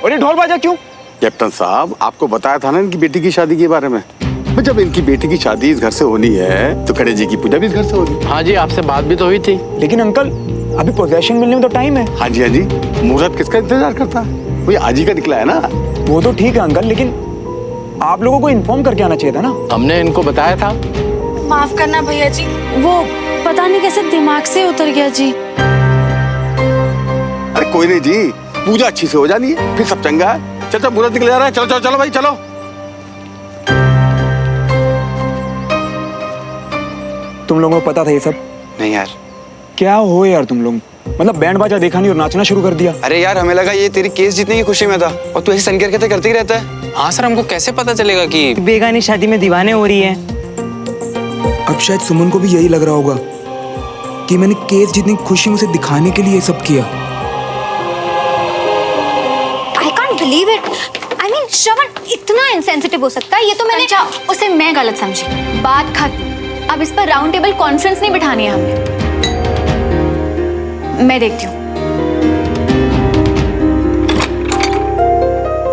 और ये ढोल बाजा क्यों? कैप्टन साहब, आपको बताया था ना इनकी बेटी की शादी के बारे में। जब इनकी बेटी की शादी इस घर से होनी है तो गणेश जी की पूजा भी इस घर से होगी। हाँ जी, आपसे बात भी तो हुई थी। लेकिन अंकल, अभी पोजेशन मिलने में तो टाइम है। हाँ जी, मुहूर्त किसका इंतजार करता है? कोई आज ही का निकला है ना। वो तो ठीक है अंकल, लेकिन आप लोगों को इन्फॉर्म करके आना चाहिए था ना। हमने इनको बताया था। माफ करना भैया जी, वो पता नहीं कैसे दिमाग से उतर गया जी। अरे कोई नहीं जी, पूजा अच्छी से हो जानी है, फिर सब चंगा है। चलो मुहूर्त निकल जा रहा है, चलो चलो चलो भाई चलो। तुम लोगों को पता था ये सब? नहीं यार। क्या हो यार तुम लोग, मतलब बैंड बाजा देखा नहीं और नाचना शुरू कर दिया। अरे यार, हमें लगा ये तेरी केस जीतने की खुशी में था और तू ऐसी सनकेर कहते करते ही रहता है। हाँ सर, हमको कैसे पता चलेगा कि बेगानी शादी में दीवाने हो रही है। अब शायद सुमन को भी यही लग रहा होगा कि मैंने केस जीतने की खुशी उसे दिखाने के लिए ये सब किया। I can't believe it. I mean, श्रवण इतना इंसेंसिटिव हो सकता है? ये तो मैंने उसे मैं गलत समझी। बात खत्म। अब इस पर राउंड टेबल कॉन्फ्रेंस नहीं बिठानी है हमें। मैं देखती हूँ।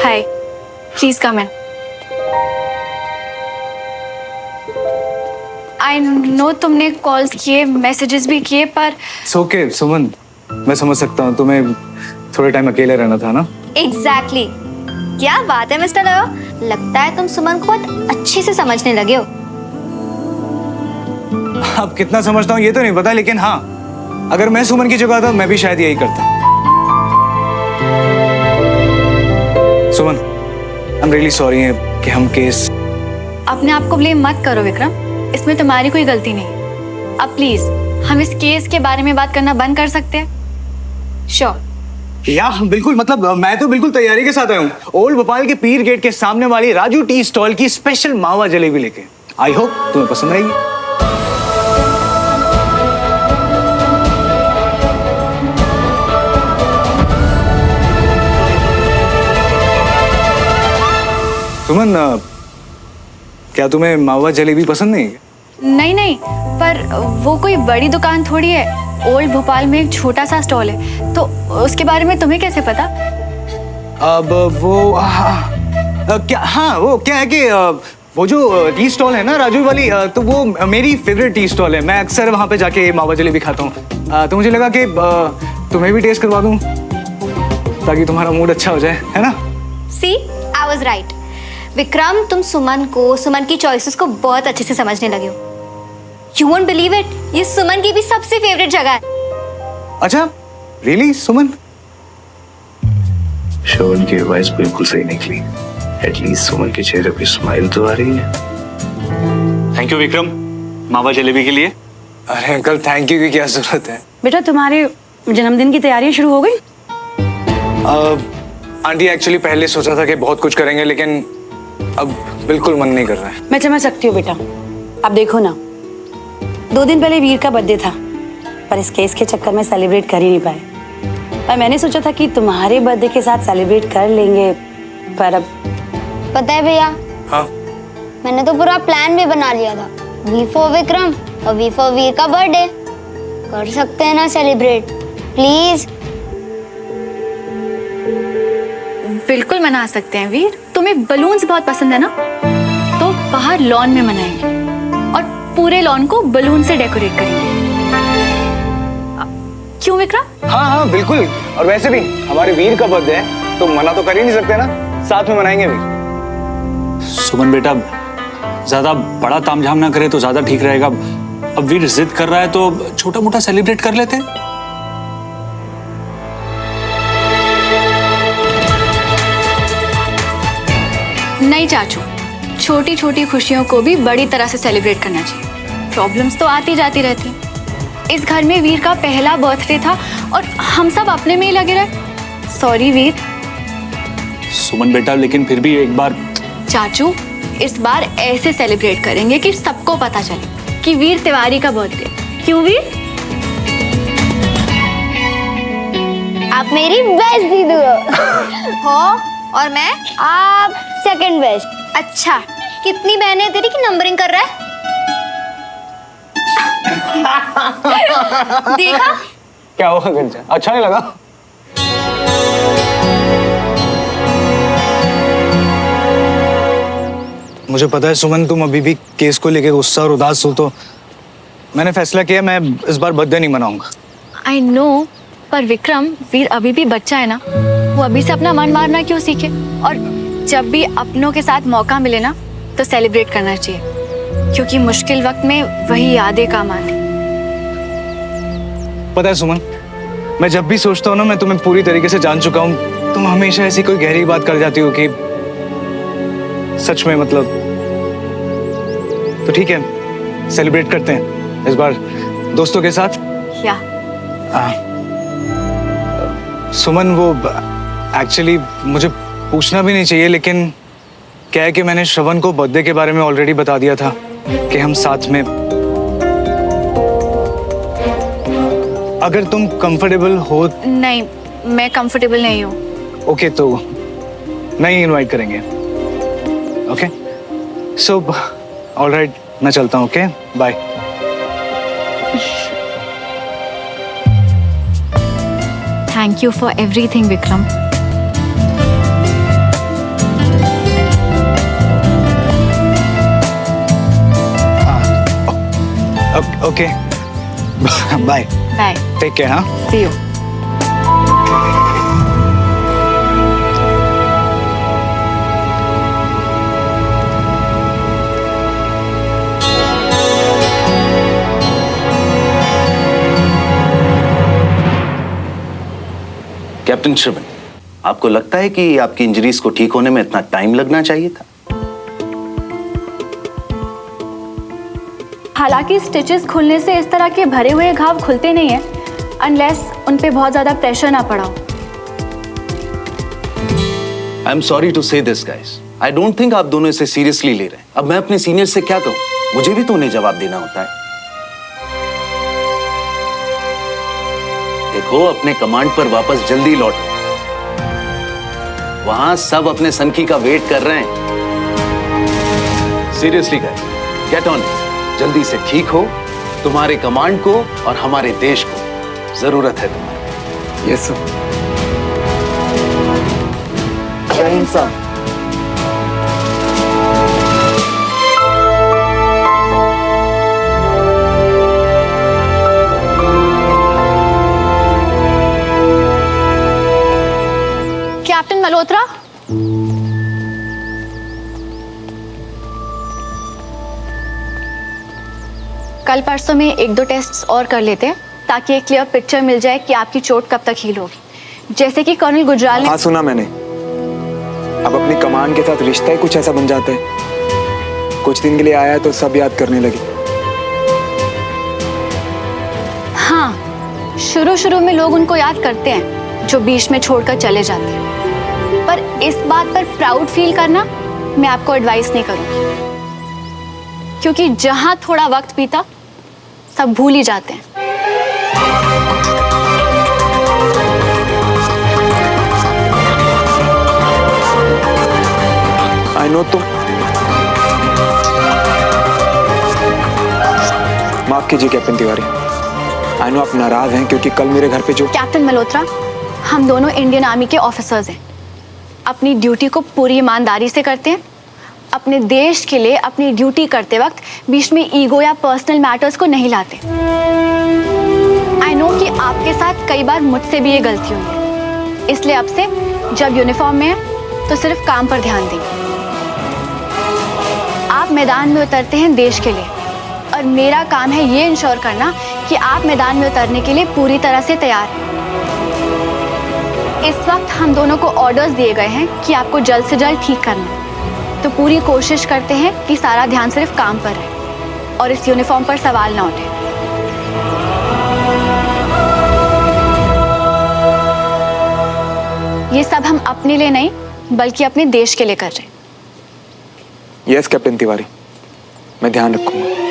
Hi, please come in. I know तुमने कॉल्स किए, मैसेजेस भी किए, पर ओके सुमन, मैं समझ सकता हूँ, तुम्हें थोड़े टाइम अकेले रहना था ना। एग्जैक्टली। क्या बात है मिस्टर लयो, लगता है तुम सुमन को बहुत अच्छे से समझने लगे हो। अब कितना समझता हूँ ये तो नहीं पता, लेकिन हाँ, अगर मैं सुमन की जगह था मैं भी शायद यही करता। सुमन, आई एम रियली सॉरी कि हम केस। अपने आप को ब्लेम मत करो विक्रम, इसमें तुम्हारी कोई गलती नहीं। अब प्लीज हम इस केस के बारे में बात करना बंद कर सकते हैं? श्योर। या बिल्कुल, मतलब मैं तो बिल्कुल तैयारी के साथ आया हूँ। ओल्ड भोपाल के पीर गेट के सामने वाली राजू टी स्टॉल की स्पेशल मावा जलेबी लेके। आई होप तुम्हें पसंद आएगी। सुमन, क्या तुम्हें मावा जलेबी पसंद नहीं है? नहीं नहीं, पर वो कोई बड़ी दुकान थोड़ी है। ओल्ड भोपाल में एक छोटा सा स्टॉल है, तो उसके बारे में तुम्हें कैसे पता? अब वो क्या, हाँ वो क्या है कि वो जो टी स्टॉल है ना राजू वाली, तो वो मेरी फेवरेट टी स्टॉल है। मैं अक्सर वहाँ पे जाके मावा जलेबी खाता हूँ। तो मुझे लगा कि तुम्हें भी टेस्ट करवा दूँ ताकि तुम्हारा मूड अच्छा हो जाए, है ना? सी, आई वाज राइट। विक्रम, तुम सुमन की चॉइसेस को बहुत अच्छे से समझने लगे हो। You won't believe it, ये सुमन की भी सबसे फेवरेट जगह है। अच्छा, रियली सुमन? श्रवण की वॉइस बिल्कुल सही निकली। एटलीस्ट सुमन के चेहरे पे स्माइल तो आ रही है। थैंक यू विक्रम, मावा जलेबी के लिए। अरे अंकल, थैंक यू की क्या जरूरत है। बेटा, तुम्हारे जन्मदिन की तैयारियां शुरू हो गई? आंटी, एक्चुअली पहले सोचा था कि बहुत कुछ करेंगे, लेकिन अब बिल्कुल मन नहीं कर रहा है। मैं समझ सकती हूँ बेटा। अब देखो ना, 2 दिन पहले वीर का बर्थडे था, पर इस केस के चक्कर में सेलिब्रेट कर ही नहीं पाए। पर मैंने सोचा था कि तुम्हारे बर्थडे के साथ सेलिब्रेट कर लेंगे, पर अब। पता है भैया, हाँ? मैंने तो पूरा प्लान भी बना लिया था। वी फॉर विक्रम और वी फॉर वीर का बर्थडे कर सकते हैं ना सेलिब्रेट, प्लीज? बिल्कुल मना सकते हैं वीर। तुम्हें बलून्स बहुत पसंद है ना, तो बाहर लॉन में मनाएंगे और पूरे लॉन को बलून से डेकोरेट करेंगे। क्यों विक्रम? हाँ हाँ बिल्कुल, और वैसे भी हमारे वीर का बर्थडे है तो मना तो कर ही नहीं सकते ना, साथ में मनाएंगे भी। सुमन बेटा, ज्यादा बड़ा तामझाम ना करे तो ज्यादा ठीक रहेगा। अब वीर जिद कर रहा है तो छोटा मोटा सेलिब्रेट कर लेते हैं। नहीं चाचू, छोटी छोटी खुशियों को भी बड़ी तरह से सेलिब्रेट करना चाहिए। प्रॉब्लम्स तो आती जाती रहती हैं। इस घर में वीर का पहला बर्थडे था और हम सब अपने में ही लगे रहे। सॉरी वीर। सुमन बेटा, लेकिन फिर भी एक बार। चाचू, इस बार ऐसे सेलिब्रेट करेंगे कि सबको पता चले कि वीर तिवारी का बर्थडे। क्यों वीर? आप मेरी बेस्ट दीदी हो और मैं? आप सेकंड बेस्ट। अच्छा, कितनी बहनें तेरी की नंबरिंग कर रहा है? देखा? क्या हुआ गंजा, अच्छा नहीं लगा? मुझे पता है सुमन, तुम अभी भी केस को लेके गुस्सा और उदास हो, तो मैंने फैसला किया मैं इस बार बर्थडे नहीं मनाऊंगा। आई नो, पर विक्रम, वीर अभी भी बच्चा है ना, वो अभी से अपना मन मारना क्यों सीखे? और जब भी अपनों के साथ मौका मिले ना तो सेलिब्रेट करना चाहिए, क्योंकि मुश्किल वक्त में वही यादें काम आती। पता है सुमन, मैं जब भी सोचता हूँ ना मैं तुम्हें पूरी तरीके से जान चुका हूँ, तुम हमेशा ऐसी कोई गहरी बात कर जाती हो कि सच में मतलब। तो ठीक है, सेलिब्रेट करते हैं इस बार दोस्तों के साथ। क्या? सुमन, वो एक्चुअली मुझे पूछना भी नहीं चाहिए, लेकिन क्या है कि मैंने श्रवण को बर्थडे के बारे में ऑलरेडी बता दिया था कि हम साथ में। अगर तुम कंफर्टेबल हो। नहीं, मैं कंफर्टेबल नहीं हूँ। ओके, तो नहीं इनवाइट करेंगे। ओके, सो ऑलराइट, मैं चलता हूँ। Okay, bye. Thank you for everything Vikram. Okay, bye. Bye. Take care. हाँ, सी यू। कैप्टन श्रवण, आपको लगता है कि आपकी इंजरीज को ठीक होने में इतना टाइम लगना चाहिए था? हालांकि स्टिचेस खुलने से इस तरह के भरे हुए घाव खुलते नहीं हैं अनलेस उन पे बहुत ज्यादा प्रेशर ना पड़ा हो। आई एम सॉरी टू से this guys, I don't think आप दोनों इसे सीरियसली ले रहे हैं। अब मैं अपने सीनियर से क्या कहूं, मुझे भी तो उन्हें जवाब देना होता है। देखो, अपने कमांड पर वापस जल्दी लौटो, वहां सब अपने सनकी का वेट कर रहे हैं। सीरियसली गाइस, गेट ऑन, जल्दी से ठीक हो। तुम्हारे कमांड को और हमारे देश को जरूरत है तुम्हारी। Yes sir. जय हिंद सर। कैप्टन मल्होत्रा, कल परसों में 1-2 टेस्ट्स और कर लेते हैं ताकि एक क्लियर पिक्चर मिल जाए कि आपकी चोट कब तक हील होगी। जैसे कि कर्नल गुजराल ने। हाँ, सुना मैंने। अब अपनी कमान के साथ रिश्ता ही कुछ ऐसा बन जाता है, कुछ दिन के लिए आया तो सब याद करने लगे। हाँ, शुरू में लोग उनको याद करते हैं जो बीच में छोड़कर चले जाते हैं, पर इस बात पर प्राउड फील करना मैं आपको एडवाइस नहीं करूंगी, क्योंकि जहां थोड़ा वक्त बीता सब भूल ही जाते हैं। आई नो, तुम माफ कीजिए कैप्टन तिवारी। आई नो आप नाराज हैं क्योंकि कल मेरे घर पे जो। कैप्टन मल्होत्रा, हम दोनों इंडियन आर्मी के ऑफिसर्स हैं, अपनी ड्यूटी को पूरी ईमानदारी से करते हैं। अपने देश के लिए अपनी ड्यूटी करते वक्त बीच में ईगो या पर्सनल मैटर्स को नहीं लाते। आई नो कि आपके साथ कई बार मुझसे भी ये गलती हुई है, इसलिए अब से जब यूनिफॉर्म में है तो सिर्फ काम पर ध्यान देंगे। आप मैदान में उतरते हैं देश के लिए, और मेरा काम है ये इंश्योर करना कि आप मैदान में उतरने के लिए पूरी तरह से तैयार हैं। इस वक्त हम दोनों को ऑर्डर्स दिए गए हैं कि आपको जल्द से जल्द ठीक करना है, तो पूरी कोशिश करते हैं कि सारा ध्यान सिर्फ काम पर रहे और इस यूनिफॉर्म पर सवाल ना उठे। ये सब हम अपने लिए नहीं बल्कि अपने देश के लिए कर रहे हैं। यस कैप्टन तिवारी, मैं ध्यान रखूंगा।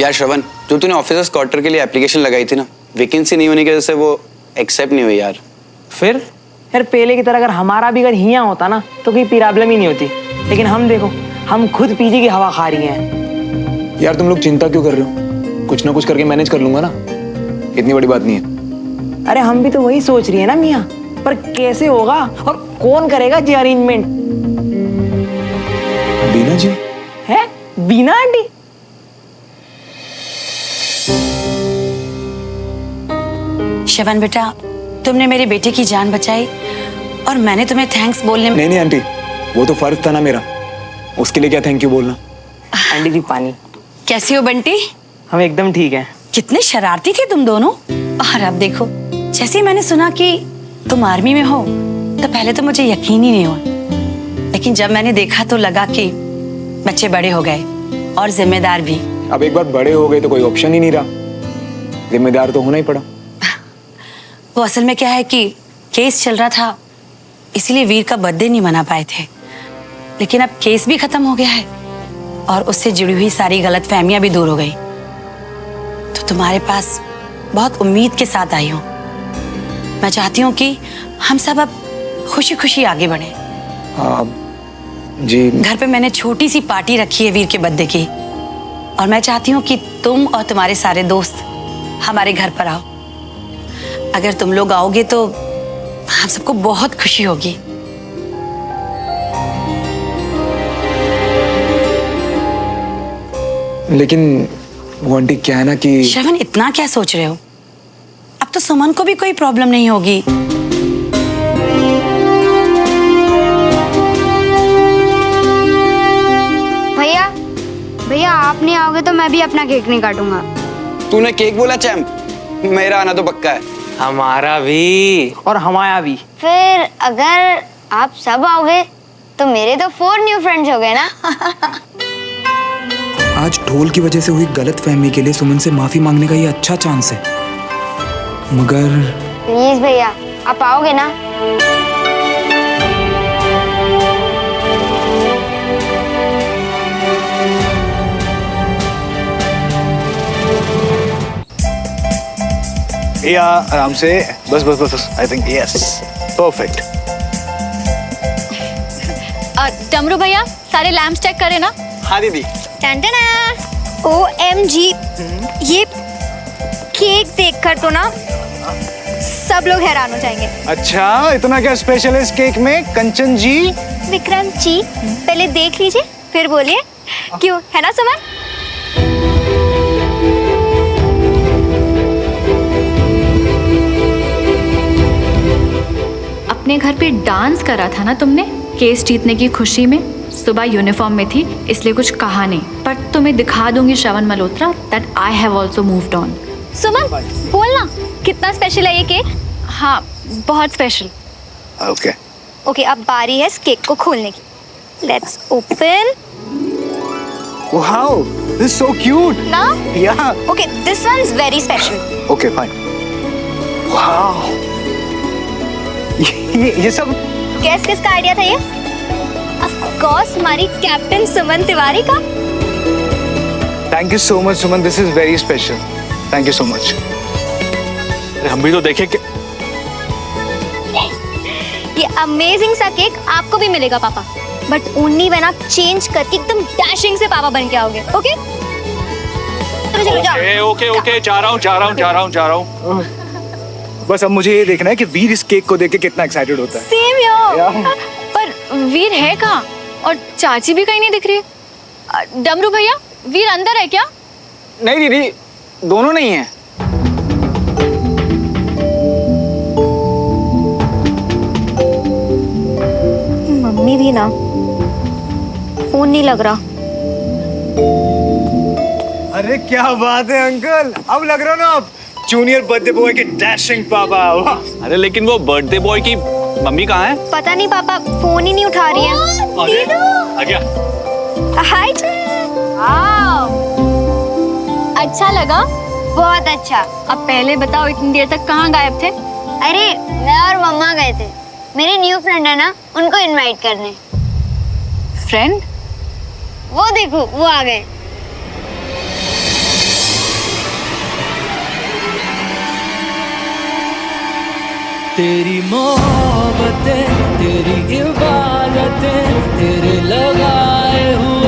यार श्रवण, जो तूने ऑफिसर्स क्वार्टर के लिए एप्लीकेशन लगाई थी ना, वैकेंसी नहीं होने की वजह से वो एक्सेप्ट नहीं हुई यार। फिर यार पहले की तरह अगर हमारा भी घर हियां होता ना तो कोई प्रॉब्लम ही नहीं होती, लेकिन हम देखो हम खुद पीजी की हवा खा रही हैं। यार तुम लोग चिंता क्यों कर रहे हो? कुछ ना कुछ करके मैनेज कर लूंगा ना, इतनी बड़ी बात नहीं है। अरे हम भी तो वही सोच रही है ना मियाँ, पर कैसे होगा और कौन करेगा जी अरेंजमेंट? बीना जी है? बीना आंटी? श्रवण बेटा, तुमने मेरी बेटी की जान बचाई और मैंने तुम्हें थैंक्स बोलने में... नहीं आंटी, वो तो फर्ज था ना मेरा, उसके लिए क्या थैंक यू बोलना। आंटी जी पानी। कैसी हो बंटी? हम एकदम ठीक हैं। कितने शरारती थे तुम दोनों। और अब देखो, जैसे ही मैंने सुना कि तुम आर्मी में हो तो पहले तो मुझे यकीन ही नहीं हुआ, लेकिन जब मैंने देखा तो लगा कि बच्चे बड़े हो गए और जिम्मेदार भी। अब एक बार बड़े हो गए तो कोई ऑप्शन ही नहीं रहा, जिम्मेदार तो होना ही पड़ा। वो असल में क्या है कि केस चल रहा था, इसीलिए वीर का बर्थडे नहीं मना पाए थे, लेकिन अब केस भी खत्म हो गया है और उससे जुड़ी हुई सारी गलतफहमियां भी दूर हो गई। तो तुम्हारे पास बहुत उम्मीद के साथ आई हूं। मैं चाहती हूँ कि हम सब अब खुशी खुशी आगे बढ़े। जी। घर पे मैंने छोटी सी पार्टी रखी है वीर के बर्थडे की, और मैं चाहती हूँ कि तुम और तुम्हारे सारे दोस्त हमारे घर पर आओ। अगर तुम लोग आओगे तो हम सबको बहुत खुशी होगी। लेकिन वो आंटी क्या है ना कि... श्रवण, इतना क्या सोच रहे हो? अब तो सुमन को भी कोई प्रॉब्लम नहीं होगी। भैया भैया आप नहीं आओगे तो मैं भी अपना केक नहीं काटूंगा। तूने केक बोला चैम्प, मेरा आना तो पक्का है। हमारा भी और हमारा भी। फिर अगर आप सब आओगे तो मेरे तो 4 न्यू फ्रेंड्स हो गए ना। आज ढोल की वजह से हुई गलतफहमी के लिए सुमन से माफी मांगने का ये अच्छा चांस है, मगर प्लीज भैया आप आओगे ना? भैया आराम से, बस बस बस बस, आई थिंक यस परफेक्ट। डमरू भैया, सारे लैम्प्स चेक करें ना? हाँ दीदी। OMG, ये केक देखकर तो ना सब लोग हैरान हो जाएंगे। अच्छा, इतना क्या स्पेशल है इस केक में कंचन जी? विक्रम जी पहले देख लीजिए फिर बोलिए, क्यों है ना सुमन? अपने घर पे डांस करा था ना तुमने केस जीतने की खुशी में। सुबह यूनिफॉर्म में थी इसलिए कुछ कहा नहीं, पर तुम्हें दिखा दूंगी Shravan Malhotra that I have also moved on. Suman बोलना कितना स्पेशल है ये केक? हाँ, बहुत स्पेशल। ओके ओके, अब बारी है इस केक को खोलने की। Let's open. Wow, this is so cute ना? या okay, this one is very special. Okay fine. Wow, ये सब गैस किसका आइडिया था ये? ऑफ कोर्स हमारी कैप्टन सुमन तिवारी का। Thank you so much Suman, this is very special, thank you so much. हम भी तो देखें कि ये अमेजिंग सा केक आपको भी मिलेगा पापा, बट ओनली व्हेन आप चेंज करके एकदम डैशिंग से पापा बन के आओगे। ओके चलो चलो जाओ। ओके ओके, जा रहा हूँ। बस अब मुझे ये देखना है कि वीर इस केक को देख के कितना एक्साइटेड होता है। सेम यार। पर वीर है कहाँ? और चाची भी कहीं नहीं दिख रही है। डमरू भैया, वीर अंदर है क्या? नहीं दीदी, दोनों नहीं है। मम्मी भी ना, फोन नहीं लग रहा। अरे क्या बात है अंकल, अब लग रहा है ना आप जूनियर बर्थडे बॉय के डैशिंग पापा। अरे लेकिन वो बर्थडे बॉय की मम्मी कहाँ है? पता नहीं पापा, फोन ही नहीं उठा रही है। आ गया। हाय। अच्छा लगा? बहुत अच्छा। अब पहले बताओ, इतनी देर तक कहाँ गायब थे? अरे मैं और मम्मा गए थे मेरे न्यू फ्रेंड है ना, उनको इनवाइट करने। फ्रेंड? वो देखो वो आ गए। तेरी मोहब्बतें, तेरी इबादतें, तेरे लगाए हुए